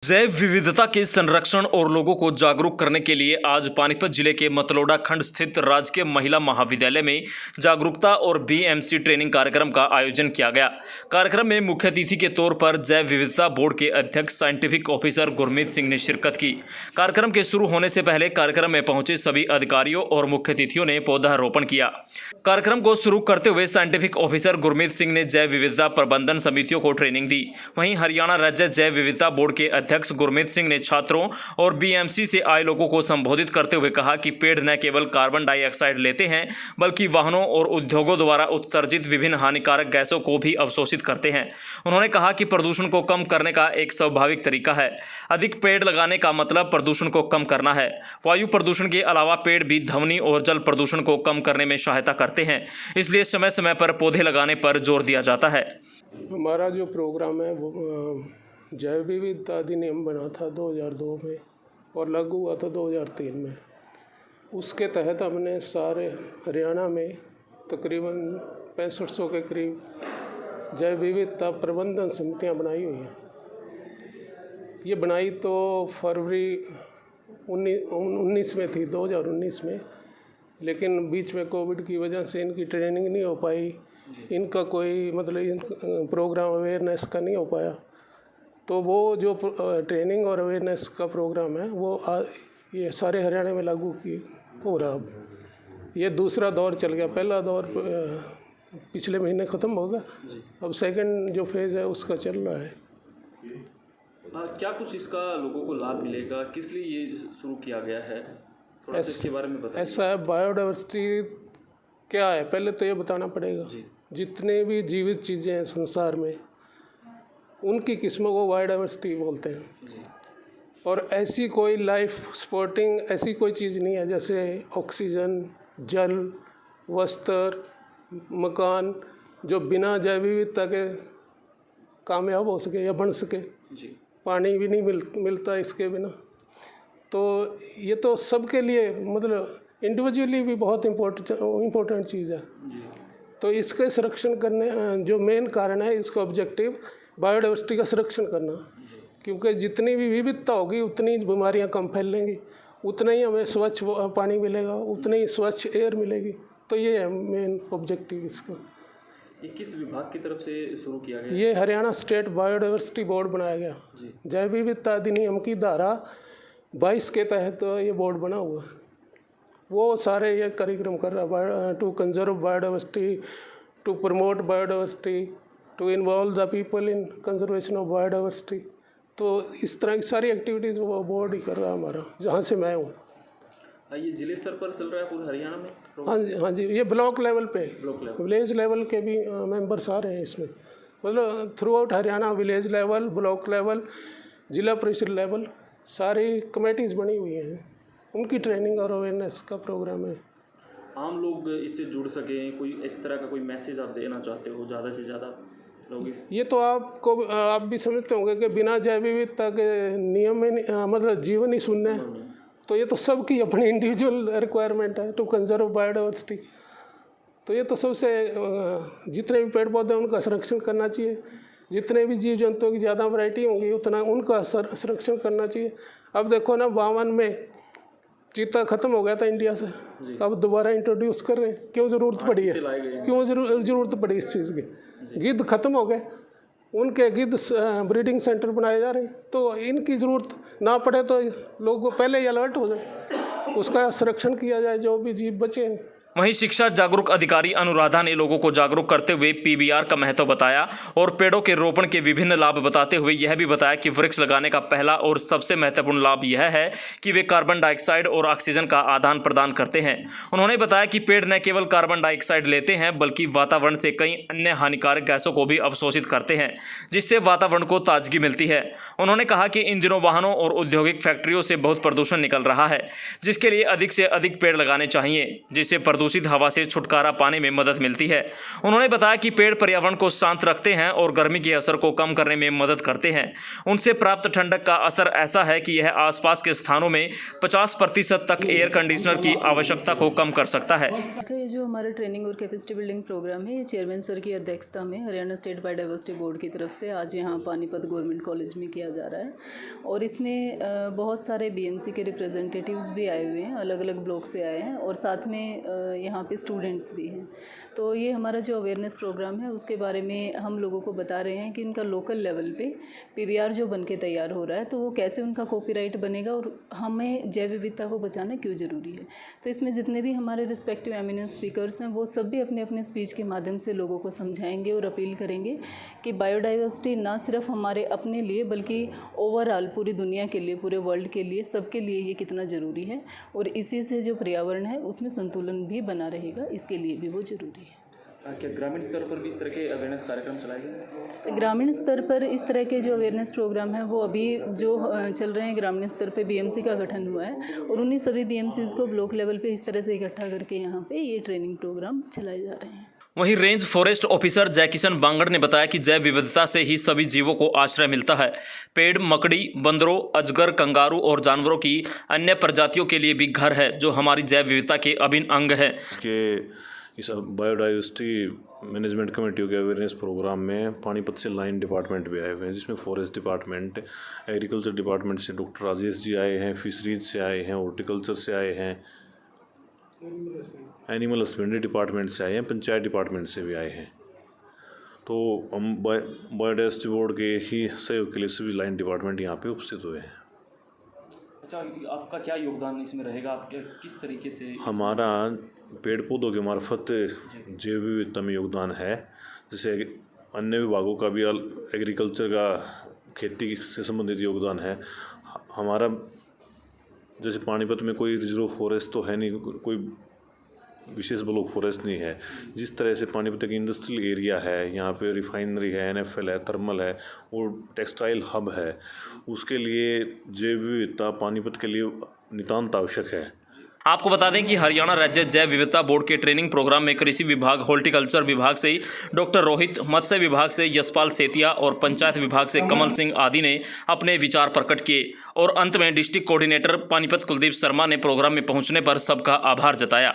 जैव विविधता के संरक्षण और लोगों को जागरूक करने के लिए आज पानीपत जिले के मतलोडा खंड स्थित राजकीय महिला महाविद्यालय में जागरूकता और बीएमसी ट्रेनिंग कार्यक्रम का आयोजन किया गया। कार्यक्रम में मुख्य अतिथि के तौर पर जैव विविधता बोर्ड के अध्यक्ष साइंटिफिक ऑफिसर गुरमीत सिंह ने शिरकत की। कार्यक्रम के शुरू होने से पहले कार्यक्रम में पहुंचे सभी अधिकारियों और मुख्य अतिथियों ने पौधारोपण किया। कार्यक्रम को शुरू करते हुए साइंटिफिक ऑफिसर गुरमीत सिंह ने जैव विविधता प्रबंधन समितियों को ट्रेनिंग दी। वहीं हरियाणा राज्य जैव विविधता बोर्ड के अध्यक्ष गुरमीत सिंह ने छात्रों और बीएमसी से आए लोगों को संबोधित करते हुए कहा कि पेड़ न केवल कार्बन डाइऑक्साइड लेते हैं बल्कि वाहनों और उद्योगों द्वारा उत्सर्जित विभिन्न हानिकारक गैसों को भी अवशोषित करते हैं। उन्होंने कहा कि प्रदूषण को कम करने का एक स्वाभाविक तरीका है। अधिक पेड़ लगाने का मतलब प्रदूषण को कम करना है। वायु प्रदूषण के अलावा पेड़ भी ध्वनि और जल प्रदूषण को कम करने में सहायता करते हैं, इसलिए समय समय पर पौधे लगाने पर जोर दिया जाता है। हमारा जो प्रोग्राम है वो जैव विविधता अधिनियम बना था 2002 में और लागू हुआ था 2003 में। उसके तहत हमने सारे हरियाणा में तकरीबन 6500 के करीब जैव विविधता प्रबंधन समितियां बनाई हुई हैं। ये बनाई तो फरवरी 19 में थी, 2019 में, लेकिन बीच में कोविड की वजह से इनकी ट्रेनिंग नहीं हो पाई, इनका कोई मतलब प्रोग्राम अवेयरनेस का नहीं हो पाया। तो वो जो ट्रेनिंग और अवेयरनेस का प्रोग्राम है वो ये सारे हरियाणा में लागू हो रहा। अब ये दूसरा दौर चल गया। पहला दौर पिछले महीने ख़त्म हो गया, अब सेकंड जो फेज़ है उसका चल रहा है। क्या कुछ इसका लोगों को लाभ मिलेगा, किस लिए ये शुरू किया गया है, थोड़ा इसके बारे में बताइए। ऐसा है, बायोडाइवर्सिटी क्या है पहले तो ये बताना पड़ेगा। जितने भी जीवित चीज़ें हैं संसार में उनकी किस्मों को बायोडाइवर्सिटी बोलते हैं। और ऐसी कोई लाइफ सपोर्टिंग ऐसी कोई चीज़ नहीं है जैसे ऑक्सीजन, जल, वस्त्र, मकान जो बिना जैव विविधता के कामयाब हो सके या बन सके। पानी भी नहीं मिलता इसके बिना। तो ये तो सबके लिए मतलब इंडिविजुअली भी बहुत इम्पोर्टेंट चीज़ है। तो इसके संरक्षण करने जो मेन कारण है, इसका ऑब्जेक्टिव बायोडाइवर्सिटी का संरक्षण करना, क्योंकि जितनी भी विविधता होगी उतनी बीमारियां कम फैलेंगी, उतना ही हमें स्वच्छ पानी मिलेगा, उतनी ही स्वच्छ एयर मिलेगी। तो ये है मेन ऑब्जेक्टिव इसका। ये किस विभाग की तरफ से शुरू किया गया? ये हरियाणा स्टेट बायोडाइवर्सिटी बोर्ड बनाया गया। जैव विविधता अधिनियम की धारा 22 के तहत ये बोर्ड बना हुआ है। वो सारे ये कार्यक्रम कर रहा है to conserve biodiversity, to promote biodiversity, to involve the people in conservation of biodiversity. तो इस तरह की सारी एक्टिविटीज़ वो बोर्ड ही कर रहा है हमारा, जहाँ से मैं हूँ। ये जिले स्तर पर चल रहा है पूरे हरियाणा में? हाँ जी, ये ब्लॉक लेवल पे, विलेज लेवल के भी मेंबर्स आ रहे हैं इसमें। मतलब through out Haryana village level, block level, जिला परिषद लेवल सारी कमेटीज़ बनी हुई हैं, उनकी ट्रेनिंग और अवेयरनेस का प्रोग्राम है। आम लोग इससे जुड़ सकें, कोई इस तरह का कोई मैसेज आप देना चाहते हो ज़्यादा से ज़्यादा लोग? ये तो आप भी समझते होंगे कि बिना जैव विविधता के नियम में मतलब जीवन ही शून्य है। तो ये तो सबकी अपनी इंडिविजुअल रिक्वायरमेंट है टू कंजर्व बायोडाइवर्सिटी। तो ये तो सबसे जितने भी पेड़ पौधे उनका संरक्षण करना चाहिए। जितने भी जीव जंतुओं की ज़्यादा वैरायटी होंगी उतना उनका संरक्षण करना चाहिए। अब देखो ना, 52 में चीता ख़त्म हो गया था इंडिया से, अब दोबारा इंट्रोड्यूस कर रहे हैं। क्यों ज़रूरत पड़ी है, क्यों ज़रूरत पड़ी इस चीज़ की? गिद्ध ख़त्म हो गए, उनके गिद्ध ब्रीडिंग सेंटर बनाए जा रहे हैं। तो इनकी ज़रूरत ना पड़े तो लोग पहले ही अलर्ट हो जाए, उसका संरक्षण किया जाए, जो भी जीव बचे हैं। वहीं शिक्षा जागरूक अधिकारी अनुराधा ने लोगों को जागरूक करते हुए पीबीआर का महत्व बताया और पेड़ों के रोपण के विभिन्न लाभ बताते हुए यह भी बताया कि वृक्ष लगाने का पहला और सबसे महत्वपूर्ण लाभ यह है कि वे कार्बन डाइऑक्साइड और ऑक्सीजन का आदान प्रदान करते हैं। उन्होंने बताया कि पेड़ न केवल कार्बन डाइऑक्साइड लेते हैं बल्कि वातावरण से कई अन्य हानिकारक गैसों को भी अवशोषित करते हैं, जिससे वातावरण को ताजगी मिलती है। उन्होंने कहा कि इन दिनों वाहनों और औद्योगिक फैक्ट्रियों से बहुत प्रदूषण निकल रहा है, जिसके लिए अधिक से अधिक पेड़ लगाने चाहिए, जिससे प्रदूषित हवा से छुटकारा पाने में मदद मिलती है। उन्होंने बताया कि पेड़ पर्यावरण को शांत रखते हैं और गर्मी के असर को कम करने में मदद करते हैं। उनसे प्राप्त ठंडक का असर ऐसा है कि यह आसपास के स्थानों में 50% तक एयर कंडीशनर की आवश्यकता को कम कर सकता है। ये जो हमारा ट्रेनिंग और कैपेसिटी बिल्डिंग प्रोग्राम है, ये चेयरमैन सर की अध्यक्षता में हरियाणा स्टेट बायोडाइवर्सिटी बोर्ड की तरफ से आज यहाँ पानीपत गवर्नमेंट कॉलेज में किया जा रहा है। और इसमें बहुत सारे बीएमसी के रिप्रेजेंटेटिव्स भी आए हुए हैं, अलग अलग ब्लॉक से आए हैं और साथ में यहाँ पे स्टूडेंट्स भी हैं। तो ये हमारा जो अवेयरनेस प्रोग्राम है उसके बारे में हम लोगों को बता रहे हैं कि इनका लोकल लेवल पे पीवीआर जो बन के तैयार हो रहा है तो वो कैसे उनका कॉपीराइट बनेगा और हमें जैव विविधता को बचाना क्यों ज़रूरी है। तो इसमें जितने भी हमारे रिस्पेक्टिव एमिनेंट स्पीकर्स हैं वो सब भी अपने अपने स्पीच के माध्यम से लोगों को समझाएंगे और अपील करेंगे कि बायोडाइवर्सिटी ना सिर्फ हमारे अपने लिए बल्कि ओवरऑल पूरी दुनिया के लिए, पूरे वर्ल्ड के लिए, सबके लिए ये कितना ज़रूरी है और इसी से जो पर्यावरण है उसमें संतुलन भी बना रहेगा, इसके लिए भी वो ज़रूरी है। क्या ग्रामीण स्तर पर भी इस तरह के अवेयरनेस कार्यक्रम चलाए गए? ग्रामीण स्तर पर इस तरह के जो अवेयरनेस प्रोग्राम है वो अभी जो चल रहे हैं, ग्रामीण स्तर पे बीएमसी का गठन हुआ है और उन्हीं सभी बीएमसीज़ को ब्लॉक लेवल पे इस तरह से इकट्ठा करके यहाँ पे ये ट्रेनिंग प्रोग्राम चलाए जा रहे हैं। वहीं range forest officer Jaikishan Bangar ने बताया कि जैव विविधता से ही सभी जीवों को आश्रय मिलता है। पेड़, मकड़ी, बंदरों, अजगर, कंगारू और जानवरों की अन्य प्रजातियों के लिए भी घर है, जो हमारी जैव विविधता के अभिन्न अंग है। इस बायोडाइवर्सिटी मैनेजमेंट कमेटी के अवेयरनेस प्रोग्राम में पानीपत से लाइन डिपार्टमेंट भी आए हुए हैं, जिसमें फॉरेस्ट डिपार्टमेंट, एग्रीकल्चर डिपार्टमेंट से डॉक्टर राजेश जी आए हैं, फिशरीज से आए हैं, हॉर्टिकल्चर से आए हैं, एनिमल हस्बेंड्री डिपार्टमेंट से आए हैं, पंचायत डिपार्टमेंट से भी आए हैं। तो हम बायोडाइवर्सिटी बोर्ड के ही सहयोग के लिए सभी लाइन डिपार्टमेंट यहाँ पे उपस्थित हुए हैं। अच्छा, आपका क्या योगदान इसमें रहेगा? आपके किस तरीके से? हमारा पेड़ पौधों के मार्फत जैव विविधता में योगदान है। जैसे अन्य विभागों का भी एग्रीकल्चर का, खेती से संबंधित योगदान है। हमारा जैसे पानीपत में कोई रिजर्व फॉरेस्ट तो है नहीं, कोई विशेष ब्लॉक फॉरेस्ट नहीं है। जिस तरह से पानीपत एक इंडस्ट्रियल एरिया है, यहाँ पे रिफाइनरी है, एनएफएल है, थर्मल है और टेक्सटाइल हब है, उसके लिए जैव विविधता पानीपत के लिए नितांत आवश्यक है। आपको बता दें कि हरियाणा राज्य जैव विविधता बोर्ड के ट्रेनिंग प्रोग्राम में कृषि विभाग, हॉर्टिकल्चर विभाग से डॉक्टर रोहित, मत्स्य विभाग से यशपाल सेतिया और पंचायत विभाग से कमल सिंह आदि ने अपने विचार प्रकट किए और अंत में डिस्ट्रिक्ट कोऑर्डिनेटर पानीपत कुलदीप शर्मा ने प्रोग्राम में पहुंचने पर सबका आभार जताया।